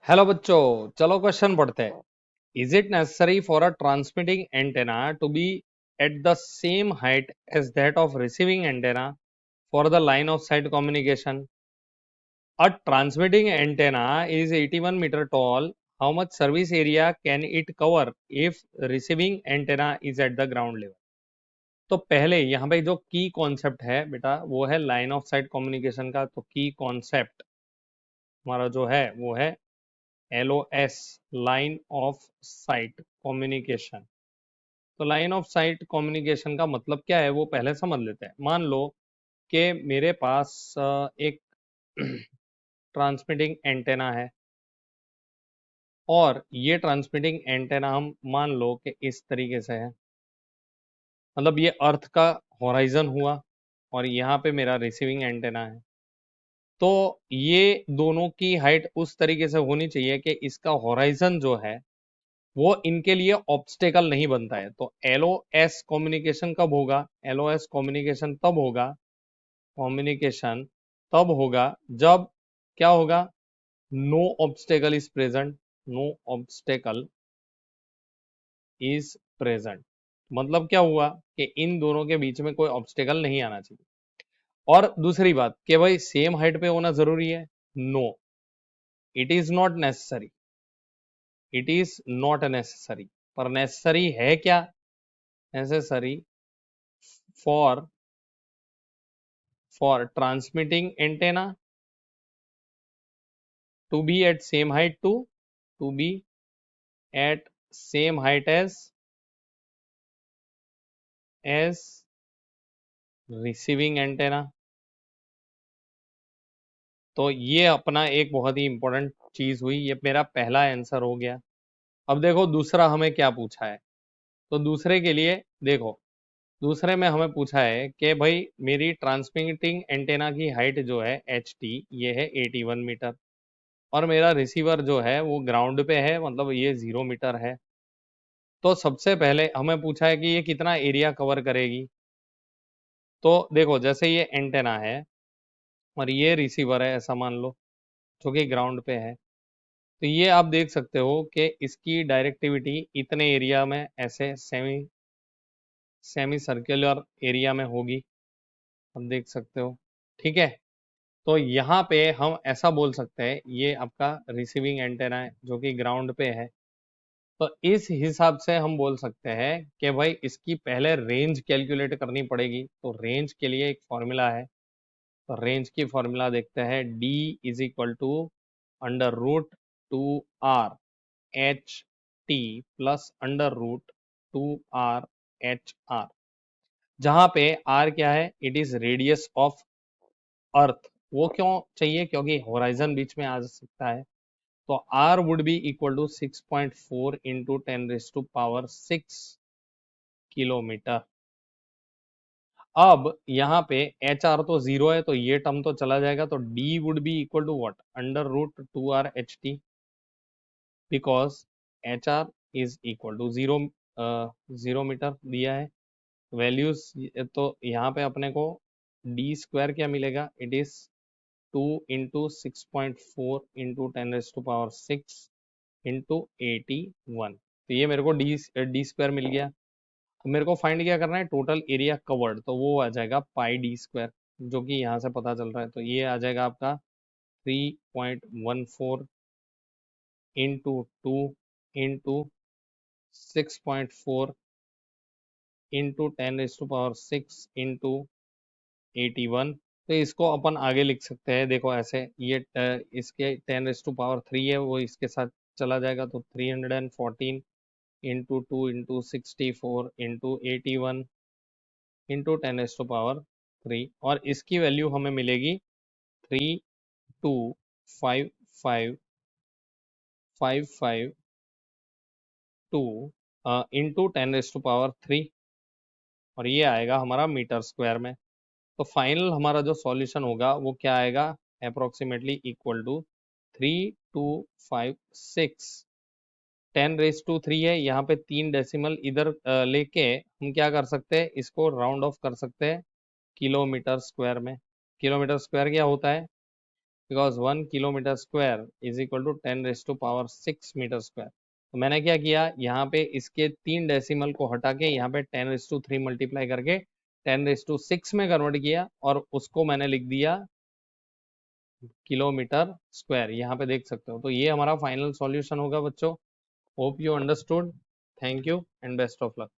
Hello बच्चों, चलो question पढ़ते हैं। Is it necessary for a transmitting antenna to be at the same height as that of receiving antenna for the line of sight communication? A transmitting antenna is 81 metre tall. How much service area can it cover if receiving antenna is at the ground level? तो पहले यहाँ पे जो की concept है बेटा वो है लाइन ऑफ साइट कम्युनिकेशन का। तो की कॉन्सेप्ट हमारा जो है वो है LOS, line of sight communication. तो लाइन ऑफ साइट कम्युनिकेशन का मतलब क्या है वो पहले समझ लेते हैं। मान लो कि मेरे पास एक ट्रांसमिटिंग एंटेना है और ये ट्रांसमिटिंग एंटेना हम मान लो कि इस तरीके से है, मतलब ये अर्थ का होराइजन हुआ और यहाँ पे मेरा रिसीविंग एंटेना है। तो ये दोनों की हाइट उस तरीके से होनी चाहिए कि इसका होराइजन जो है वो इनके लिए ऑब्स्टेकल नहीं बनता है। तो LOS कम्युनिकेशन कब होगा? LOS कम्युनिकेशन तब होगा जब क्या होगा? No obstacle is present. No obstacle is present मतलब क्या हुआ कि इन दोनों के बीच में कोई ऑब्स्टेकल नहीं आना चाहिए। और दूसरी बात कि भाई सेम हाइट पे होना जरूरी है? No, it is not necessary. It is not necessary. पर नेसेसरी है क्या? Necessary for transmitting antenna to be at same height to be at same height as receiving antenna। तो ये अपना एक बहुत ही इंपॉर्टेंट चीज हुई, ये मेरा पहला आंसर हो गया। अब देखो दूसरा हमें क्या पूछा है। तो दूसरे के लिए देखो, दूसरे में हमें पूछा है कि भाई मेरी ट्रांसमिटिंग एंटेना की हाइट जो है HT ये है 81 मीटर और मेरा रिसीवर जो है वो ग्राउंड पे है, मतलब ये 0 मीटर है। तो सबसे पहले हमें पूछा है कि ये कितना एरिया कवर करेगी। तो देखो जैसे ये एंटेना है और ये रिसीवर है ऐसा मान लो, जो कि ग्राउंड पे है। तो ये आप देख सकते हो कि इसकी डायरेक्टिविटी इतने एरिया में ऐसे सेमी सेमी सर्कुलर एरिया में होगी, आप देख सकते हो। ठीक है, तो यहाँ पे हम ऐसा बोल सकते हैं ये आपका रिसीविंग एंटेना है जो कि ग्राउंड पे है। तो इस हिसाब से हम बोल सकते हैं कि भाई इसकी पहले रेंज कैलकुलेट करनी पड़ेगी। तो रेंज के लिए एक फॉर्मूला है। तो रेंज की फॉर्मूला देखते हैं, D is equal to √2R HT plus √2R HR, जहां पे R क्या है? It is radius of earth. वो क्यों चाहिए? क्योंकि होराइजन बीच में आ सकता है। तो R would be equal to 6.4 into 10⁶ kilometre. अब यहाँ पे HR तो 0 है तो ये टर्म तो चला जाएगा। तो D would be equal to what? √2R HT, because HR is equal to 0 metre दिया है वैल्यूज। तो यहाँ पे अपने को D² क्या मिलेगा? It is 2 × 6.4 into 10⁶ into 81। तो ये मेरे को D² मिल गया। तो मेरे को फाइंड क्या करना है? Total area covered. तो वो आ जाएगा πD², जो कि यहाँ से पता चल रहा है। तो ये आ जाएगा आपका 3.14 इंटू 2 इंटू 6.4 इंटू 10⁶ इंटू 81। तो इसको अपन आगे लिख सकते हैं, देखो ऐसे, ये इसके 10⁻³ है वो इसके साथ चला जाएगा। तो 314 इंटू 2 इंटू 64 इंटू 81 इंटू 10⁻³ और इसकी वैल्यू हमें मिलेगी 325552 इंटू 10⁻³ और ये आएगा हमारा मीटर स्क्वायर में। तो फाइनल हमारा जो सॉल्यूशन होगा वो क्या आएगा? Approximately equal to 3256। 10⁻³ है, यहाँ पे 3 डेसिमल इधर लेके हम क्या कर सकते हैं? इसको राउंड ऑफ कर सकते हैं किलोमीटर स्क्वायर में। किलोमीटर स्क्वायर क्या होता है? Because 1 kilometre square is equal to 10⁻⁶ metre square. तो मैंने क्या किया, यहाँ पे इसके 3 डेसिमल को हटा के यहाँ पे 10⁻³ मल्टीप्लाई करके 10⁻⁶ में कन्वर्ट किया और उसको मैंने लिख दिया किलोमीटर स्क्वायर, यहाँ पे देख सकते हो। तो ये हमारा फाइनल सॉल्यूशन होगा बच्चों। Hope you understood. Thank you and best of luck.